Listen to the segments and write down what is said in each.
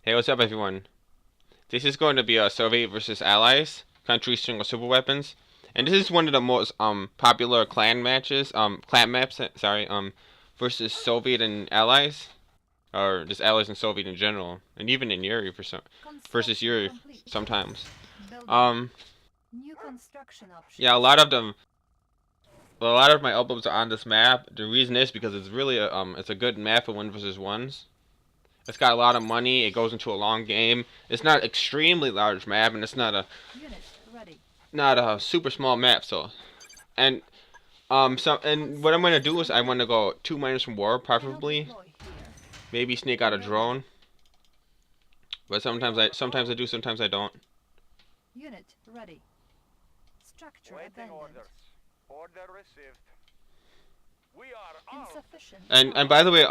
Hey, what's up, everyone? This is going to be a Soviet versus Allies, countries single super weapons, and this is one of the most popular clan matches, clan maps. Sorry, versus Soviet and Allies, or just Allies and Soviet in general, and even in Yuri for some versus Yuri sometimes. Um, yeah, a lot of my uploads are on this map. The reason is because it's really it's a good map for one versus ones. It's got a lot of money. It goes into a long game. It's not an extremely large map, and it's not a super small map. So, and what I'm gonna do is I want to go 2 minutes from war, preferably. Maybe sneak out a drone. But sometimes I do, sometimes I don't. Unit ready. Structure abandoned. Order received. We are Insufficient. And by the way,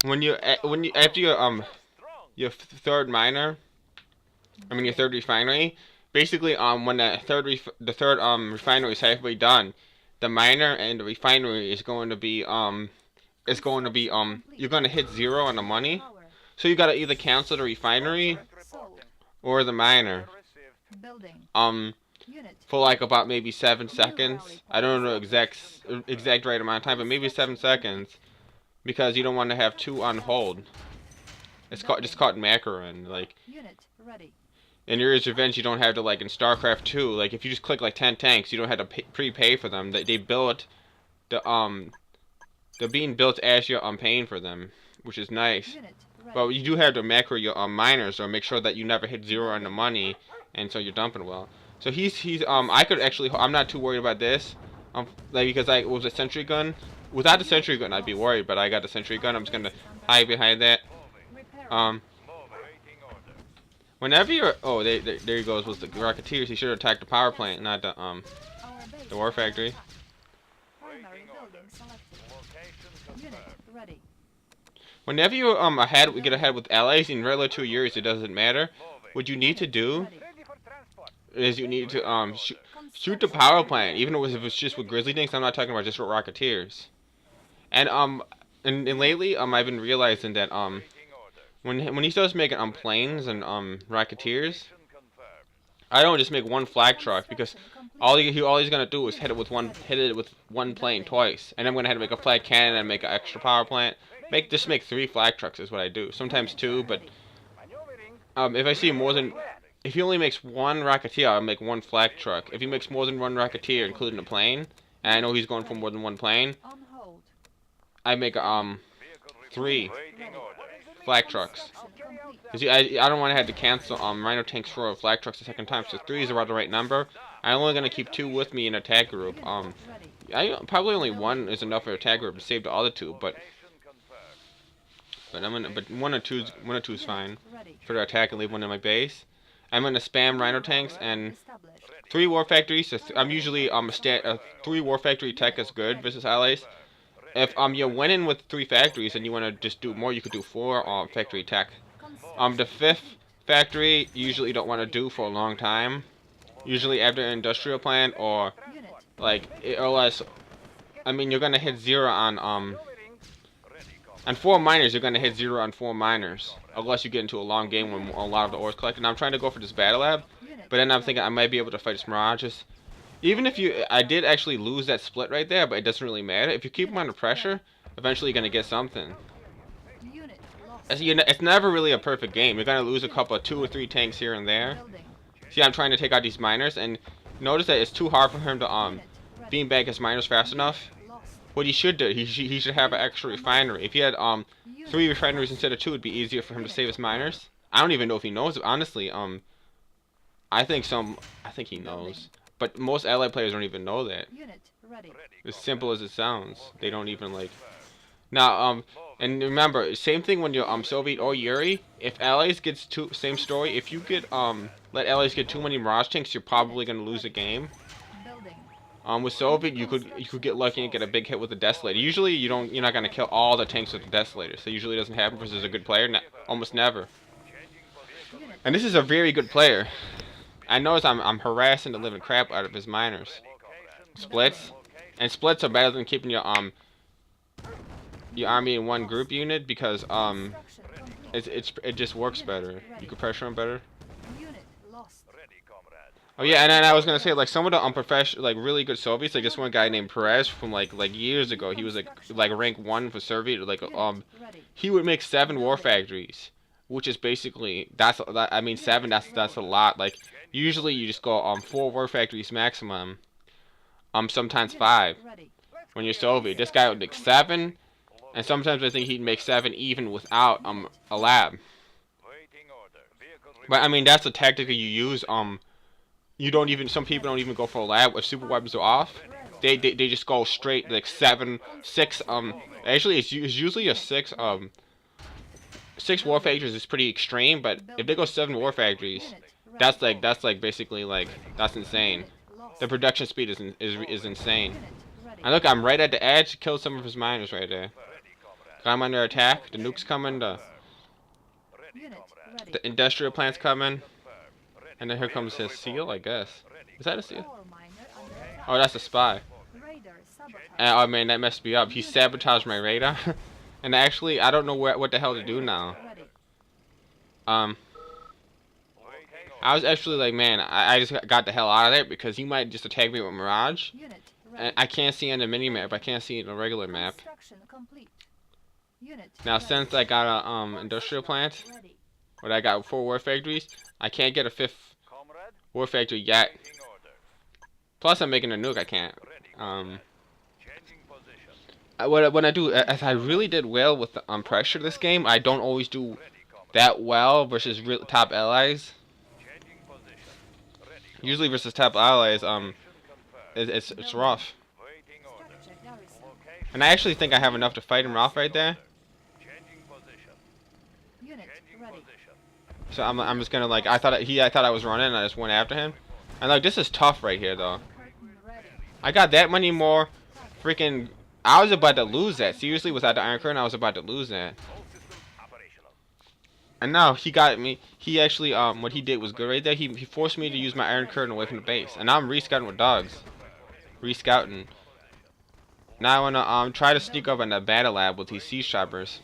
when you after your third miner, I mean your third refinery, basically when the third refinery is halfway done, the miner and the refinery is going to be you're going to hit zero on the money. So you got to either cancel the refinery or the miner. Building. For like about maybe 7 seconds. I don't know exact right amount of time, but maybe 7 seconds, because you don't want to have two on hold. It's caught Macaron. Like Unit ready. in Yuri's Revenge, you don't have to, like in StarCraft 2. Like if you just click like 10 tanks, you don't have to prepay for them. They built they're being built as you're paying for them, which is nice. Unit ready. But you do have to macro your miners or make sure that you never hit zero on the money, and so you're dumping well. So I'm not too worried about this, like because it was a sentry gun. Without the sentry gun, I'd be worried, but I got the sentry gun. I'm just gonna hide behind that. Um, whenever you're there he goes with the Rocketeers. He should have attacked the power plant, not the war factory. Primary building selected. Unit ready. Whenever you get ahead with allies in regular 2 years, it doesn't matter. What you need to do is you need to shoot the power plant, even if it's just with grizzly dinks. I'm not talking about just with Rocketeers. And and lately I've been realizing that when he starts making planes and Rocketeers, I don't just make one flak truck, because all he's gonna do is hit it with one plane twice, and I'm gonna have to make a flak cannon and make an extra power plant. Make 3 flak trucks is what I do. Sometimes 2, but if I see more than if he only makes one Rocketeer, I'll make one flak truck. If he makes more than one Rocketeer, including a plane, and I know he's going for more than one plane, On hold. I make 3 flak trucks. Complete. You see, I don't want to have to cancel Rhino tanks for flak trucks a second time, so 3 is about the right number. I'm only gonna keep 2 with me in attack group. Ready. Probably only 1 is enough for attack group to save the other 2, but 1 or 2 is fine Ready. for the attack and leave 1 in my base. I'm gonna spam Rhino tanks and Established. 3 war factories. So I'm usually 3 war factory tech is good versus allies. If you're winning with 3 factories and you want to just do more, you could do 4 factory tech. The 5th factory you usually don't want to do for a long time. Usually after an industrial plant or Unit. or less. I mean, you're gonna hit 0 on 4 miners. You're gonna hit 0 on 4 miners, unless you get into a long game when a lot of the ores collected. And I'm trying to go for this battle lab, Unit. but then I'm thinking I might be able to fight this mirages. Even if I did actually lose that split right there, but it doesn't really matter. If you keep them under pressure, eventually you're gonna get something. Unit lost. It's never really a perfect game. You're gonna lose a couple of 2 or 3 tanks here and there. Building. See, I'm trying to take out these miners, and notice that it's too hard for him to Unit ready. beam back his miners fast enough. Lost. What he should do, he should have an extra refinery. If he had 3 refineries instead of 2, it'd be easier for him to save his miners. I don't even know if he knows. Honestly, I think he knows. But most allied players don't even know that. Unit ready. As simple as it sounds, they don't even like. Now, and remember, same thing when you're Soviet or Yuri. If allies gets same story. If you get let allies get too many Mirage tanks, you're probably gonna lose a game. Building. With Soviet, you could get lucky and get a big hit with the Desolator. Usually, you're not gonna kill all the tanks with the Desolator. So usually doesn't happen versus a good player. Almost never. Unit. And this is a very good player. I notice I'm harassing the living crap out of his miners. Splits, and splits are better than keeping your army in one group unit, because Construction complete. it just works better. You can pressure him better. Unit lost. Ready, comrade. Oh yeah, and then I was gonna say like some of the unprofessional, like really good Soviets, like this one guy named Perez from like years ago. He was like rank 1 for Soviet. Like Unit ready. he would make 7 war factories, which is basically I mean 7. That's a lot. Like usually you just go 4 war factories maximum. Sometimes 5 Ready. when you're Soviet. This guy would make 7, and sometimes I think he'd make 7 even without a lab. Waiting order. Vehicle But I mean that's a tactic that you use. You don't even, some people don't even go for a lab if super weapons are off. They just go straight like 7, 6. Actually it's usually a 6. 6 war factories is pretty extreme, but if they go 7 war factories, that's like basically like that's insane. The production speed is insane. And look, I'm right at the edge. Kill some of his miners right there. I'm under attack. The nuke's coming. Unit ready. The industrial plant's coming. And then here comes his seal, I guess. Is that a seal? Ore miner under attack. Oh, that's a spy. Radar sabotage. Oh man, that messed me up. He sabotaged my radar. And actually, I don't know what the hell to do now. Ready. I was actually like, man, I just got the hell out of there because he might just attack me with Mirage. Unit And ready. I can't see on the mini map. I can't see in the regular map. Construction complete. Unit Now, ready. since I got a industrial plant, Ready. where I got 4 war factories, I can't get a 5th comrade. war factory yet. Waiting order. Plus, I'm making a nuke. I can't. Ready. Changing position. When I do, as I really did well with the pressure this game, I don't always do Ready, comrade. that well versus top allies. Changing position. Ready. Usually versus top allies, Confirmed. it's rough. Waiting order. Structure garrison. Location. And I actually think I have enough to fight him off right there. Changing position. Unit Changing ready. position. So I'm just gonna like I thought I was running and I just went after him. And like this is tough right here though. Curtain ready. I got that many more. Freaking, I was about to lose that. Seriously, without the Iron Curtain, I was about to lose that. All systems operational. And now he got me. He actually what he did was good right there. He forced me to use my Iron Curtain away from the base. And now I'm re-scouting with dogs. Re-scouting. Now I wanna try to sneak up on the battle lab with these siege choppers.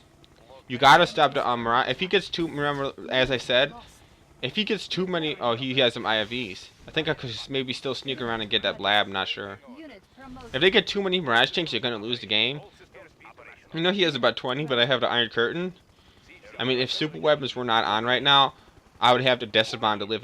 You gotta stop the Mirage. If he gets too, remember as I said, Lost. if he gets too many, oh he has some IFVs. I think I could just maybe still sneak around and get that lab. Not sure. Unit promoted. If they get too many Mirage tanks, you're gonna lose the game. All systems operational. You know he has about 20, but I have the Iron Curtain. I mean, if super weapons were not on right now, I would have the Decibomb to live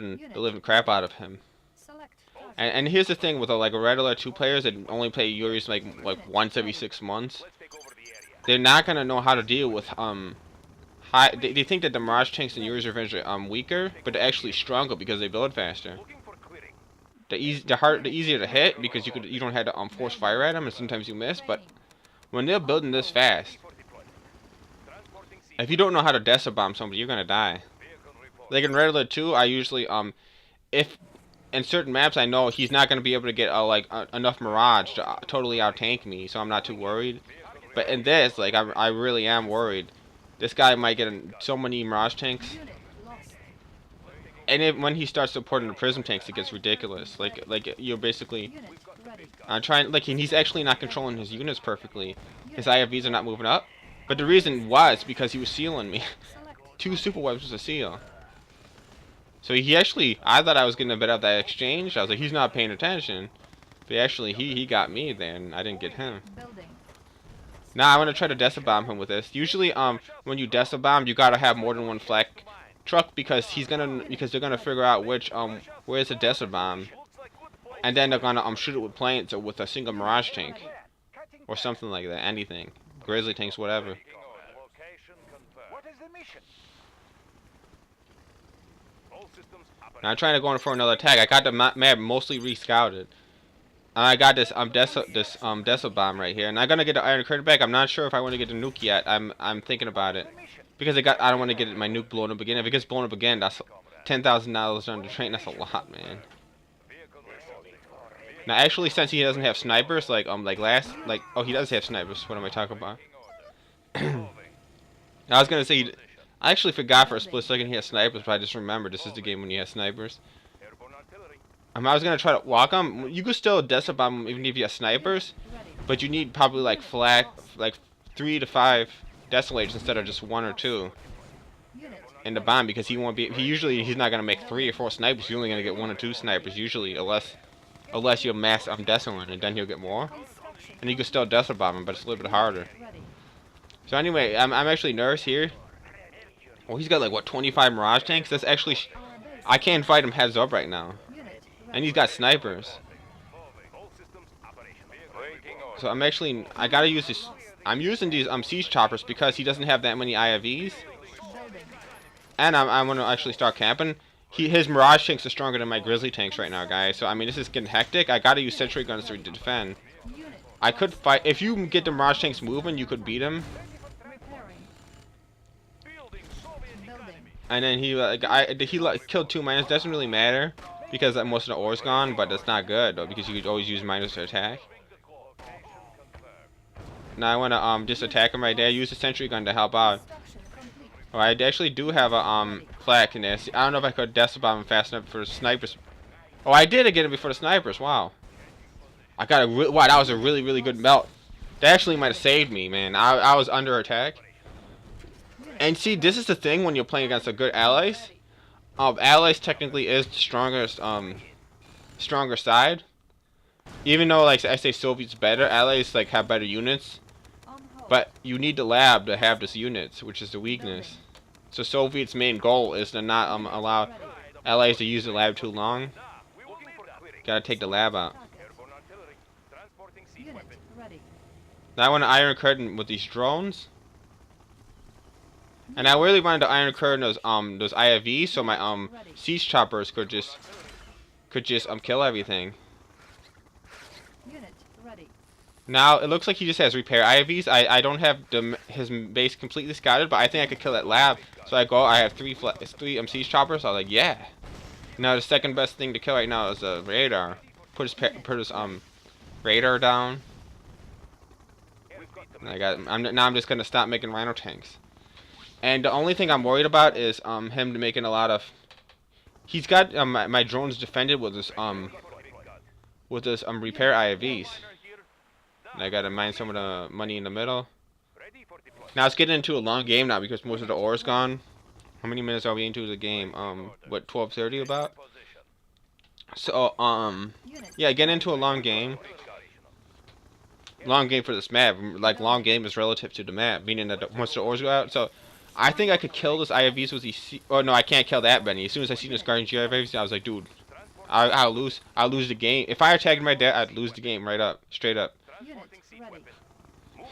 in crap out of him. Select target. And here's the thing with like a regular 2 players that only play Yuri's like once every 6 months. Let's take over the area. They're not gonna know how to deal with high. They think that the Mirage tanks and Yuri's are eventually weaker, but they're actually stronger because they build faster. Looking for clearing. The easier to hit because you don't have to force fire at them and sometimes you miss. But when they're building this fast, For deployment. Transporting C. if you don't know how to Decibomb somebody, you're gonna die. Vehicle report. Like in regular 2, I usually if in certain maps I know he's not gonna be able to get enough Mirage to totally out tank me, so I'm not too worried. But in this, like I really am worried. This guy might get so many Mirage tanks, Unit lost. and when he starts supporting the Prism tanks, it gets ridiculous. Like you're basically Unit ready. trying like he's actually not controlling his units perfectly. His IFVs are not moving up, but the reason was because he was sealing me. Select 2 super weapons was a seal. So he actually, I thought I was getting a bit of that exchange. I was like, he's not paying attention. But actually, he got me there, and I didn't get him. building. Now I want to try to Decibomb him with this. Usually, when you Decibomb, you gotta have more than one flak truck because they're gonna figure out which where's the Decibomb, Looks like good place. and then they're gonna shoot it with planes or with a single Mirage tank or something like that. Anything, Grizzly tanks, whatever. Location confirmed. What is the mission? All systems Now I'm trying to go in for another attack. I got the map mostly re-scouted. I got this Decibomb right here, and I'm gonna get the Iron Curtain back. I'm not sure if I want to get the nuke yet. I'm thinking about it because I don't want to get my nuke blown up again. If it gets blown up again, that's $10,000 on the train. That's a lot, man. Vehicle reporting. Now actually, since he doesn't have snipers, oh he does have snipers. What am I talking about? I was gonna say, I actually forgot for a split second he has snipers, but I just remembered this is the game when he has snipers. Airborne artillery. I was gonna try to walk him. You could still Decibomb him even if you have snipers, Ready. but you need probably like 3 to 5 desolators instead of just 1 or 2. in the bomb because he won't be. He's not gonna make 3 or 4 snipers. He's only gonna get 1 or 2 snipers usually, unless you mass Decimal, and then he'll get more. Construction. And you can still Decimal bomb him, but it's a little bit harder. Ready. So anyway, I'm actually nervous here. Oh, he's got like what 25 Mirage tanks. That's actually Our base. I can't fight him heads up right now. Unit ready. And he's got snipers. All systems operational. Waiting order. So I gotta use this. I'm using these siege choppers because he doesn't have that many IFVs, Building. and I'm gonna actually start camping. His Mirage tanks are stronger than my Grizzly tanks right now, guys. So I mean, this is getting hectic. I gotta use sentry guns to defend. Unit I could fight if you get the Mirage tanks moving. You could beat him, repairing. Building Soviet Building. and then he killed 2 miners. Doesn't really matter because most of the ore's gone, but that's not good though because you could always use miners to attack. Now I wanna just attack him right there. Use the sentry gun to help out. Construction complete. Oh, I actually do have a flak in this. I don't know if I could Decimal bomb him fast enough for the snipers. Oh, I did get it before the snipers. Wow. I got wow. That was a really good melt. That actually might have saved me, man. I was under attack. And see, this is the thing when you're playing against a good allies. Allies technically is the strongest stronger side. Even though like I say Soviets better, allies like have better units. On hold. But you need the lab to have this units, which is the weakness. So Soviets' main goal is to not allow Ready. allies to use the lab too long. Looking for clearing. Gotta take the lab out. Target. Airborne artillery. Transporting siege Unit weapon. ready. Now I want to Iron Curtain with these drones. And I really wanted to Iron Curtain those IFVs so my siege choppers could just kill everything. Unit ready. Now it looks like he just has repair IFVs. I don't have his base completely scouted, but I think I could kill that lab. So I have three siege choppers. I was like, yeah. Now the second best thing to kill right now is a radar. Put his radar down. And now I'm just gonna stop making Rhino tanks. And the only thing I'm worried about is him making a lot of. He's got my drones defended with this repair IFVs. And I gotta mine some of the money in the middle. Ready for deployment. Now it's getting into a long game now because most of the ore is gone. How many minutes are we into the game? What 12:30 about? So Unit yeah, get into a long game. Long game for this map. Like long game is relative to the map, meaning that once the ores go out. So I think I could kill this IFVs with these. Oh no, I can't kill that many. As soon as I see this Guardian IFVs, I was like, dude, I'll lose the game. If I attacked right there, I'd lose the game right up, straight up. Unit ready. Moving in.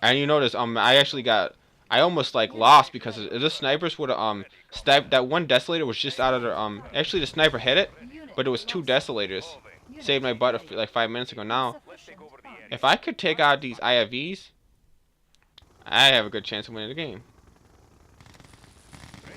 And you notice, I almost like lost because the snipers would have sniped. That one desolator was just out of their Actually, the sniper hit it, Unit but it was 2 desolators. Unit Saved my butt like 5 minutes ago. Now, sufficient funds. if I could take out these IFVs, I have a good chance of winning the game.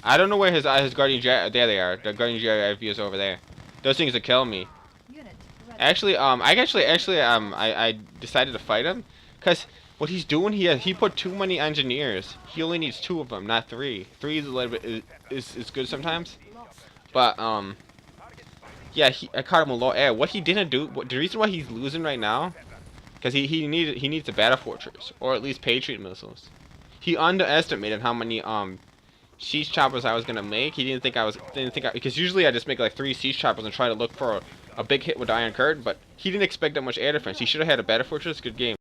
I don't know where his Guardian Jet. There they are. The Guardian Jet IFV is over there. Those things will kill me. Unit ready. Actually, I decided to fight him, cause what he's doing, he put too many engineers. He only needs 2 of them, not 3. 3 is a little bit is good sometimes, Lost. but yeah, I caught him a low air. What he didn't do, the reason why he's losing right now, cause he needs a battle fortress or at least Patriot missiles. He underestimated how many siege choppers I was gonna make. He didn't think because usually I just make like 3 siege choppers and try to look for a big hit with the Iron Curtain, but he didn't expect that much air defense. He should have had a battle fortress. Good game.